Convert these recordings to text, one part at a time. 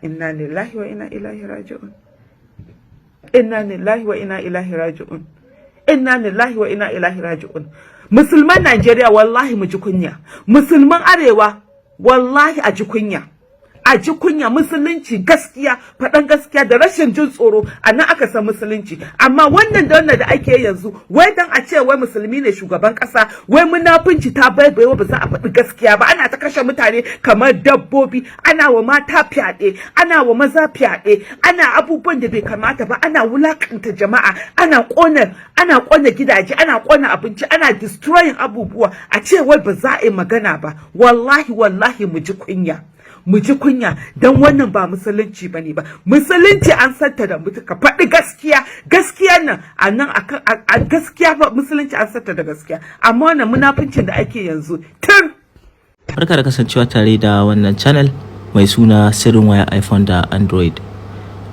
inna lillahi wa inna ilaihi raji'un. Inna lillahi wa inna ilaihi raji'un. Inna lillahi wa inna ilaihi raji'un. Musulman Najeriya wallahi mu ji kunya. Musulman Arewa wallahi a ji kunya. A ji kunya. Musulunci gaskiya, faɗan gaskiya da rashin jin tsoro, a nan aka san musulunci. Amma wannan da ake yanzu, wai dan a ce wai musulmi ne shugaban ƙasa, wai munafunci ta baibaye ba za a faɗi gaskiya ba. Ana ta kashe mutane kamar dabbobi, ana wa mata fyaɗe, ana wa maza fyaɗe, ana abubuwan da bai kamata ba, ana wulakanta jama'a, ana ƙona gidaje, ana ƙona abinci, ana destroying abubuwa. A ce wai ba za a yi magana ba. Wallahi mu ji kunya. Mu ji kunya, dan wannan ba musulunci bane ba. Musulunci an santa da mutuka faɗi gaskiya nan a nan a gaskiya ba, musulunci an santa da gaskiya, amma wannan munafincin da ake yanzu tur. Barka da kasancewa tare da wannan channel mai suna sirrin waya iPhone da Android.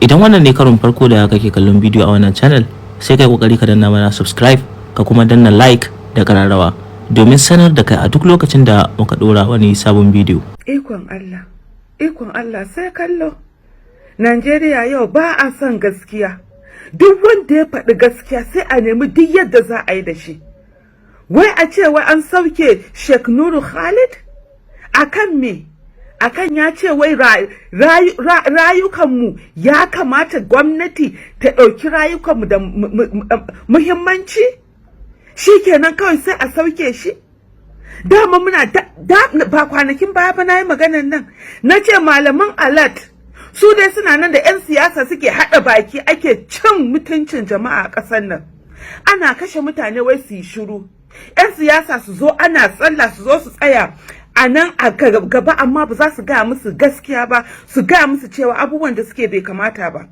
Idan wannan ne karon farko da kake kallon bidiyo a wannan channel, sai kai kokari ka danna mana subscribe, ka kuma danna like da kararrawa domin sanar da kai a duk lokacin da muka dora wani sabon bidiyo. Ikon Allah sai kallo. Najeriya yau ba a son gaskiya. Duk wanda ya faɗi gaskiya sai a nemi duk yadda za a yi da shi. Wai a ce wai an sauke Sheikh Nuru Khalid? Akan me? Akan ya ce wai rayukanmu ya kamata gwamnati ta ɗauki rayukanmu da muhimmanci? Shi kenan kawai sai a sauke shi? Dama muna ba kwanakin baya ba na yi maganar nan, na ce malaman alert su dai suna nan da 'yan siyasa suke haɗa baki ake cin mutuncin jama'a a ƙasar nan. Ana kashe mutane wai su yi shiru, 'yan siyasa su zo ana tsalla su zo su tsaya a nan a gaba, amma ba za su gaya musu gaskiya ba, su gaya musu cewa abubuwan da suke bai kamata ba.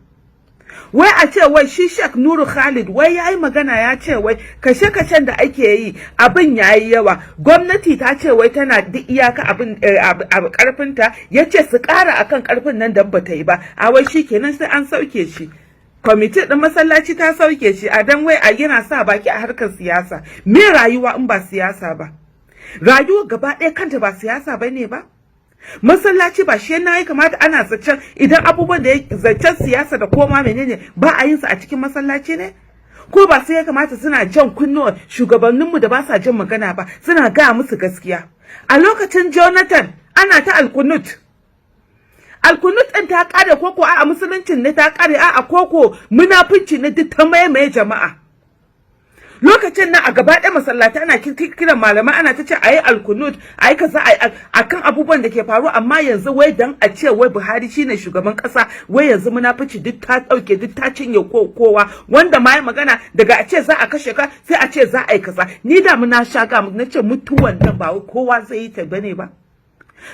Wai a ce wai shi Sheikh Nuru Khalid wai yayi magana ya ce wai kashe-kashen da ake yi abin yayi yawa, gwamnati ta ce wai tana da iyaka abin karfinta, yace su ƙara akan karfin nan da bata yi ba. A wai shikenan sai an sauke shi, kwamiti din masallaci ta sauke shi, a dan wai a yana sa baki a harkar siyasa. Me rayuwa in ba siyasa ba? Rayuwa gaba ɗaya kanta ba siyasa bane ba? Masallaci ba shi yana kamata ana zancen idan abubuwan da ya zancen siyasa da koma menene ba a yin su a cikin masallaci ne? Ko ba sai ya kamata suna jan kunnuwa shugabanninmu da ba sa jin magana ba, suna gaya musu gaskiya. A lokacin Jonathan ana ta alkunut ɗin ta kare koko a musuluncin ne ta kare a koko munafunci ne duk ta maimaye jama'a. Lokacin nan a gaba ɗaya masallata ana kiran malamai ana ta ce a yi alkunut, a yi kaza a kan abubuwan da ke faru, amma yanzu wai dan a ce wai Buhari shine shugaban ƙasa, wai yanzu munafici duk ta ɗauke, duk ta cinye kowa, wanda ma ya magana daga a ce za a kashe ka sai a ce za a yi kaza. Ni da muna shaga na ce mutuwan nan ba kowa zai yi ta bane ba.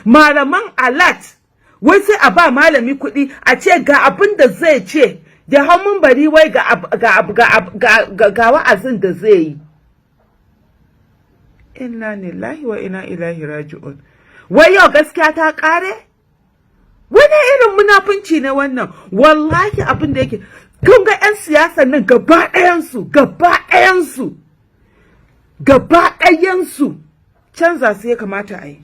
Malaman alat wai sai a ba malami kuɗi a ce ga abin da zai ce, da hannun bari wai ga wa'azin da zai yi. Inna lillahi wa inna ilaihi raji'un. Wai yau gaskiya ta kare? Wani irin munafunci ne wannan? Wallahi abin da yake, kun ga 'yan siyasa nan gaba ɗayansu canza su ya kamata a yi.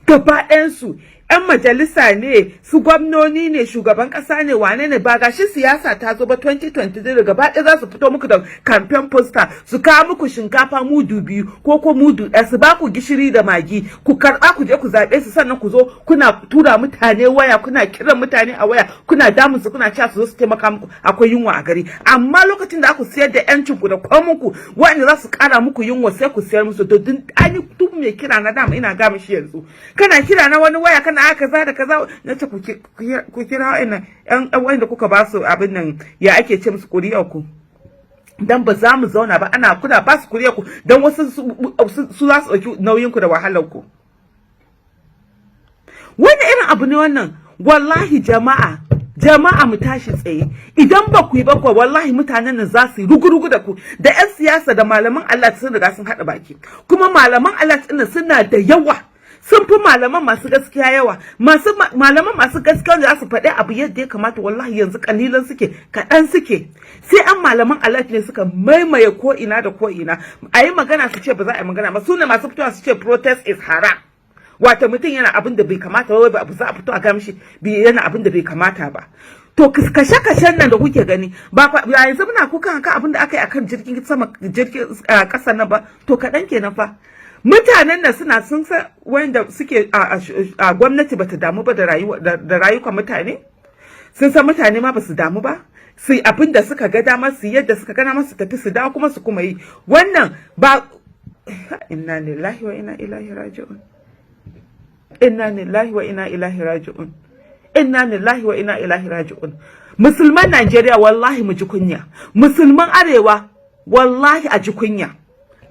Gaba ɗayansu 'yan majalisa ne, su gwamnoni ne, shugaban ƙasa ne, wane ne, ba gashi siyasa ta zo ba 2023 gaba ɗaya za su fito muku da campaign poster, su kawo muku shinkafa mudu 2 ko mudu 1, su ba ku gishiri da magi, ku karɓa ku je ku zaɓe su, sannan ku zo kuna tura mutane waya, kuna kiran mutane a waya, kuna damun su, kuna cewa su zo su taimaka muku, akwai yunwa a gari. Amma lokacin da aka siyar da 'yancin ku da kwamunku, wanda za su ƙara muku yunwa sai ku siyar musu. To duk mai kira na dama ina ga mishi yanzu, kana kira na wani waya kana kaza da kaza, na ce ku kira wa'annan yan wanda kuka ba su abin nan, ya ake ce musu, kuriyar ku, dan ba za mu zauna ba ana kuna ba su kuriyar ku, dan wasu su za su ɗauki nauyin ku da wahalar ku. Wani irin abu ne wannan? Wallahi jama'a mu tashi tsaye. Idan ba ku yi ba kuwa wallahi mutanen nan za su yi rugurugu da ku, da 'yan siyasa da malaman Allah sun riga sun haɗa baki, kuma malaman Allah ɗin suna da yawa, sun fi malaman masu gaskiya yawa. Malaman masu gaskiya da za su faɗi abu yadda ya kamata wallahi yanzu kalilan suke, kaɗan suke. Sai an malaman Allah ne suka maimaye ko ina da ko ina, a yi magana su ce ba za a yi magana ba. Su ne masu fitowa su ce protest is haram. wato mutum yana abin da bai kamata ba, wai abu za a fito a ga mishi yana abin da bai kamata ba. To kashe-kashen nan da kuke gani ba yanzu muna kukan kan abin da aka yi akan jirgin sama jirgin ƙasa nan ba, to kaɗan kenan fa. Mutanen nan sun san wanda suke a gwamnati bata damu ba da rayukan mutane, sun san mutane ma basu damu ba, su yi abin da suka ga dama, su yadda suka gana masu tafi su dawo kuma su kuma yi wannan ba. Inna lillahi wa inna ilaihi raji'un, inna lillahi wa inna ilaihi raji'un, inna lillahi wa inna ilaihi raji'un. Musulman Najeriya wallahi mu ji kunya, musulman Arewa wallahi a ji kunya,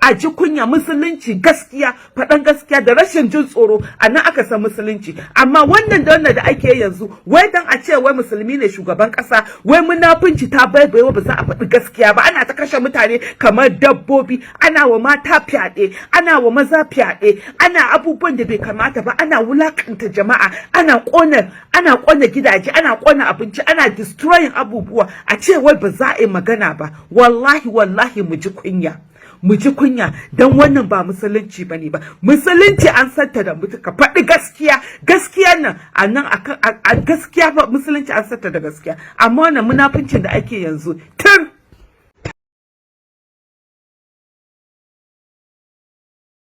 a ji kunya. Musulunci gaskiya, faɗan gaskiya da rashin jin tsoro, a nan aka san musulunci. Amma wannan da ake yanzu, wai dan a ce wai musulmi ne shugaban ƙasa, wai munafunci ta baibayewa ba za a faɗi gaskiya ba. Ana ta kashe mutane kamar dabbobi, ana wa mata fyaɗe, ana wa maza fyaɗe, ana abubuwan da bai kamata ba, ana wulakanta jama'a, ana ƙona gidaje, ana ƙona abinci, ana destroying abubuwa. A ce wai ba za a yi magana ba. Wallahi mu ji kunya, mu ji kunya, dan wannan ba musulunci bane ba. Musulunci an santa da mutu ka faɗi gaskiya, gaskiyan nan anan akan gaskiya ba, musulunci an santa da gaskiya. Amma wannan munafincin da ake yanzu,